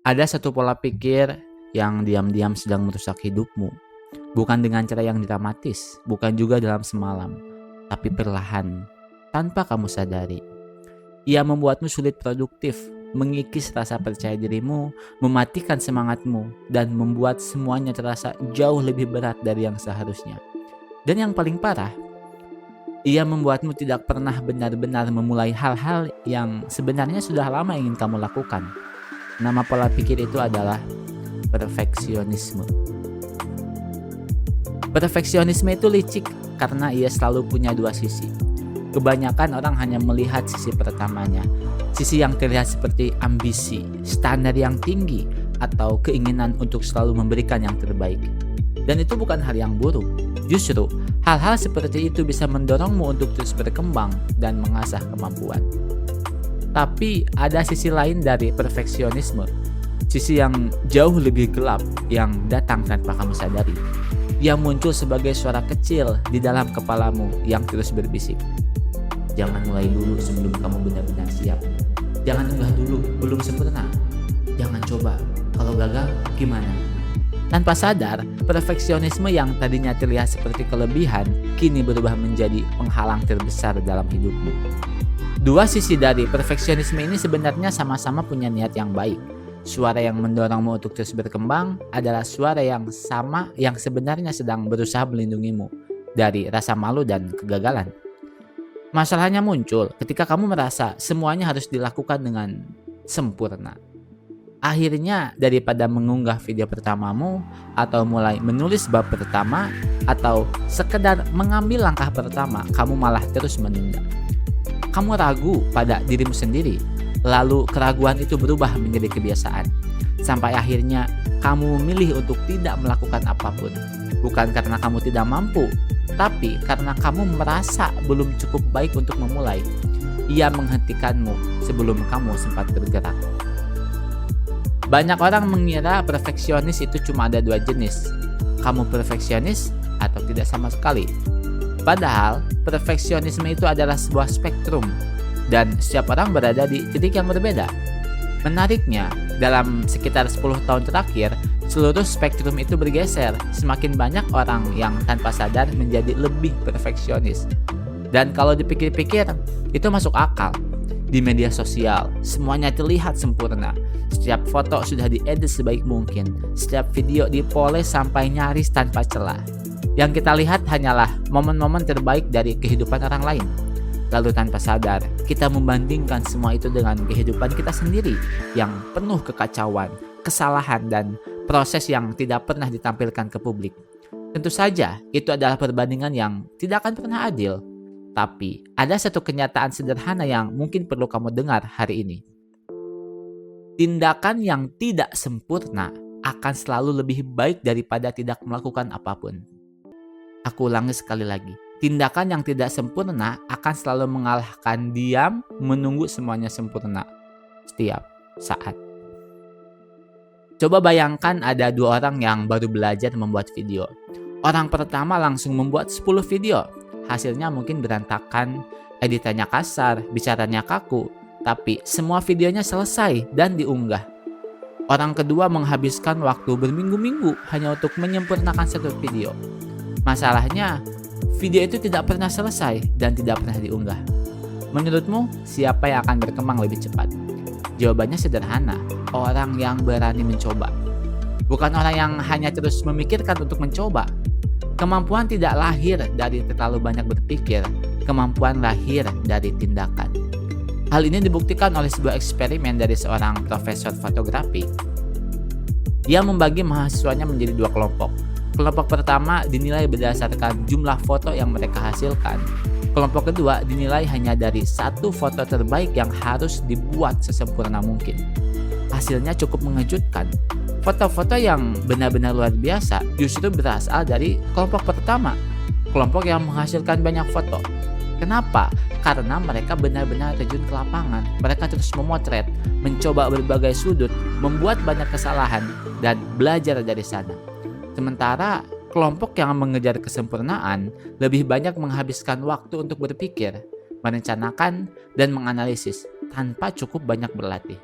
Ada satu pola pikir yang diam-diam sedang merusak hidupmu. Bukan dengan cara yang dramatis, bukan juga dalam semalam, tapi perlahan, tanpa kamu sadari. Ia membuatmu sulit produktif, mengikis rasa percaya dirimu, mematikan semangatmu, dan membuat semuanya terasa jauh lebih berat dari yang seharusnya. Dan yang paling parah, ia membuatmu tidak pernah benar-benar memulai hal-hal yang sebenarnya sudah lama ingin kamu lakukan. Nama pola pikir itu adalah perfeksionisme. Perfeksionisme itu licik karena ia selalu punya dua sisi. Kebanyakan orang hanya melihat sisi pertamanya, sisi yang terlihat seperti ambisi, standar yang tinggi, atau keinginan untuk selalu memberikan yang terbaik. Dan itu bukan hal yang buruk. Justru, hal-hal seperti itu bisa mendorongmu untuk terus berkembang dan mengasah kemampuan. Tapi ada sisi lain dari perfeksionisme, sisi yang jauh lebih gelap yang datang tanpa kamu sadari. Ia muncul sebagai suara kecil di dalam kepalamu yang terus berbisik. Jangan mulai dulu sebelum kamu benar-benar siap. Jangan unggah dulu, belum sempurna. Jangan coba, kalau gagal gimana? Tanpa sadar, perfeksionisme yang tadinya terlihat seperti kelebihan, kini berubah menjadi penghalang terbesar dalam hidupmu. Dua sisi dari perfeksionisme ini sebenarnya sama-sama punya niat yang baik. Suara yang mendorongmu untuk terus berkembang adalah suara yang sama yang sebenarnya sedang berusaha melindungimu dari rasa malu dan kegagalan. Masalahnya muncul ketika kamu merasa semuanya harus dilakukan dengan sempurna. Akhirnya daripada mengunggah video pertamamu atau mulai menulis bab pertama atau sekedar mengambil langkah pertama, kamu malah terus menunda. Kamu ragu pada dirimu sendiri, lalu keraguan itu berubah menjadi kebiasaan. Sampai akhirnya kamu memilih untuk tidak melakukan apapun. Bukan karena kamu tidak mampu, tapi karena kamu merasa belum cukup baik untuk memulai. Ia menghentikanmu sebelum kamu sempat bergerak. Banyak orang mengira perfeksionis itu cuma ada dua jenis. Kamu perfeksionis atau tidak sama sekali. Padahal, perfeksionisme itu adalah sebuah spektrum dan setiap orang berada di titik yang berbeda. Menariknya, dalam sekitar 10 tahun terakhir, seluruh spektrum itu bergeser. Semakin banyak orang yang tanpa sadar menjadi lebih perfeksionis. Dan kalau dipikir-pikir, itu masuk akal. Di media sosial, semuanya terlihat sempurna. Setiap foto sudah diedit sebaik mungkin. Setiap video dipoles sampai nyaris tanpa celah. Yang kita lihat hanyalah momen-momen terbaik dari kehidupan orang lain. Lalu tanpa sadar, kita membandingkan semua itu dengan kehidupan kita sendiri yang penuh kekacauan, kesalahan, dan proses yang tidak pernah ditampilkan ke publik. Tentu saja, itu adalah perbandingan yang tidak akan pernah adil. Tapi, ada satu kenyataan sederhana yang mungkin perlu kamu dengar hari ini. Tindakan yang tidak sempurna akan selalu lebih baik daripada tidak melakukan apapun. Aku ulangi sekali lagi. Tindakan yang tidak sempurna akan selalu mengalahkan diam menunggu semuanya sempurna setiap saat. Coba bayangkan ada dua orang yang baru belajar membuat video. Orang pertama langsung membuat 10 video. Hasilnya mungkin berantakan, editannya kasar, bicaranya kaku, tapi semua videonya selesai dan diunggah. Orang kedua menghabiskan waktu berminggu-minggu hanya untuk menyempurnakan satu video. Masalahnya, video itu tidak pernah selesai dan tidak pernah diunggah. Menurutmu, siapa yang akan berkembang lebih cepat? Jawabannya sederhana, orang yang berani mencoba. Bukan orang yang hanya terus memikirkan untuk mencoba. Kemampuan tidak lahir dari terlalu banyak berpikir, kemampuan lahir dari tindakan. Hal ini dibuktikan oleh sebuah eksperimen dari seorang profesor fotografi. Dia membagi mahasiswanya menjadi dua kelompok. Kelompok pertama dinilai berdasarkan jumlah foto yang mereka hasilkan. Kelompok kedua dinilai hanya dari satu foto terbaik yang harus dibuat sesempurna mungkin. Hasilnya cukup mengejutkan. Foto-foto yang benar-benar luar biasa justru berasal dari kelompok pertama, kelompok yang menghasilkan banyak foto. Kenapa? Karena mereka benar-benar terjun ke lapangan. Mereka terus memotret, mencoba berbagai sudut, membuat banyak kesalahan, dan belajar dari sana. Sementara kelompok yang mengejar kesempurnaan lebih banyak menghabiskan waktu untuk berpikir, merencanakan, dan menganalisis tanpa cukup banyak berlatih.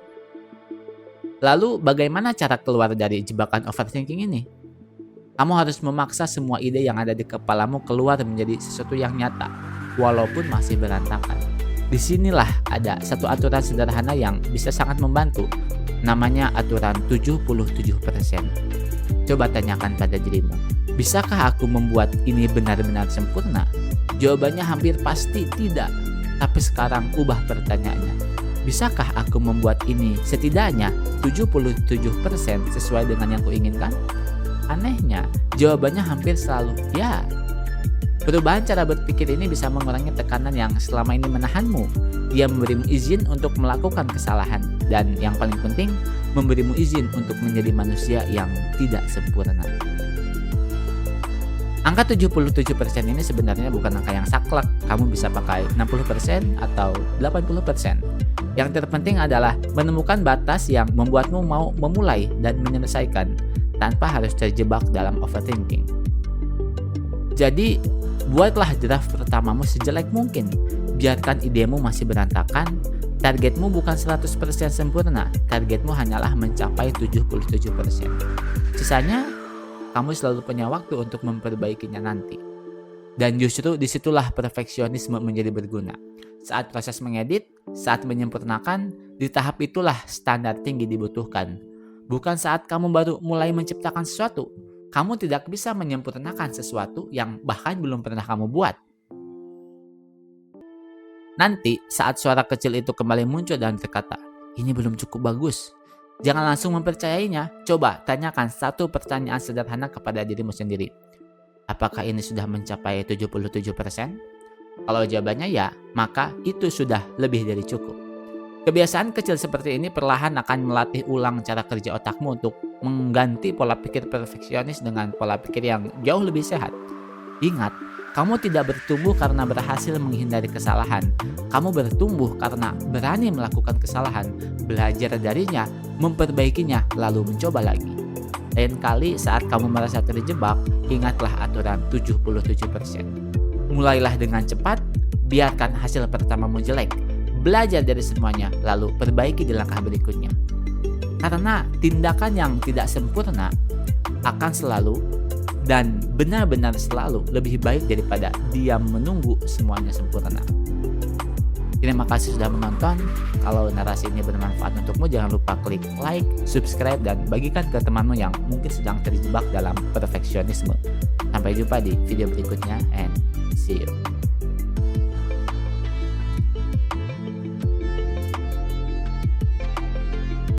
Lalu bagaimana cara keluar dari jebakan overthinking ini? Kamu harus memaksa semua ide yang ada di kepalamu keluar menjadi sesuatu yang nyata, walaupun masih berantakan. Disinilah ada satu aturan sederhana yang bisa sangat membantu. Namanya aturan 77%. Coba tanyakan pada dirimu, bisakah aku membuat ini benar-benar sempurna? Jawabannya hampir pasti tidak. Tapi sekarang ubah pertanyaannya. Bisakah aku membuat ini setidaknya 77% sesuai dengan yang kuinginkan? Anehnya, jawabannya hampir selalu ya. Perubahan cara berpikir ini bisa mengurangi tekanan yang selama ini menahanmu. Dia memberimu izin untuk melakukan kesalahan. Dan yang paling penting, memberimu izin untuk menjadi manusia yang tidak sempurna. Angka 77% ini sebenarnya bukan angka yang saklek. Kamu bisa pakai 60% atau 80%. Yang terpenting adalah menemukan batas yang membuatmu mau memulai dan menyelesaikan tanpa harus terjebak dalam overthinking. Jadi, buatlah draft pertamamu sejelek mungkin. Biarkan idemu masih berantakan. Targetmu bukan 100% sempurna. Targetmu hanyalah mencapai 77%. Sisanya, kamu selalu punya waktu untuk memperbaikinya nanti. Dan justru disitulah perfeksionisme menjadi berguna. Saat proses mengedit, saat menyempurnakan, di tahap itulah standar tinggi dibutuhkan. Bukan saat kamu baru mulai menciptakan sesuatu. Kamu tidak bisa menyempurnakan sesuatu yang bahkan belum pernah kamu buat. Nanti saat suara kecil itu kembali muncul dan berkata, ini belum cukup bagus. Jangan langsung mempercayainya. Coba tanyakan satu pertanyaan sederhana kepada dirimu sendiri. Apakah ini sudah mencapai 77%? Kalau jawabannya ya, maka itu sudah lebih dari cukup. Kebiasaan kecil seperti ini perlahan akan melatih ulang cara kerja otakmu untuk mengganti pola pikir perfeksionis dengan pola pikir yang jauh lebih sehat. Ingat, kamu tidak bertumbuh karena berhasil menghindari kesalahan. Kamu bertumbuh karena berani melakukan kesalahan, belajar darinya, memperbaikinya, lalu mencoba lagi. Lain kali saat kamu merasa terjebak, ingatlah aturan 77%. Mulailah dengan cepat, biarkan hasil pertamamu jelek. Belajar dari semuanya, lalu perbaiki di langkah berikutnya. Karena tindakan yang tidak sempurna akan selalu dan benar-benar selalu lebih baik daripada diam menunggu semuanya sempurna. Terima kasih sudah menonton. Kalau narasi ini bermanfaat untukmu, jangan lupa klik like, subscribe, dan bagikan ke temanmu yang mungkin sedang terjebak dalam perfeksionisme. Sampai jumpa di video berikutnya and see you.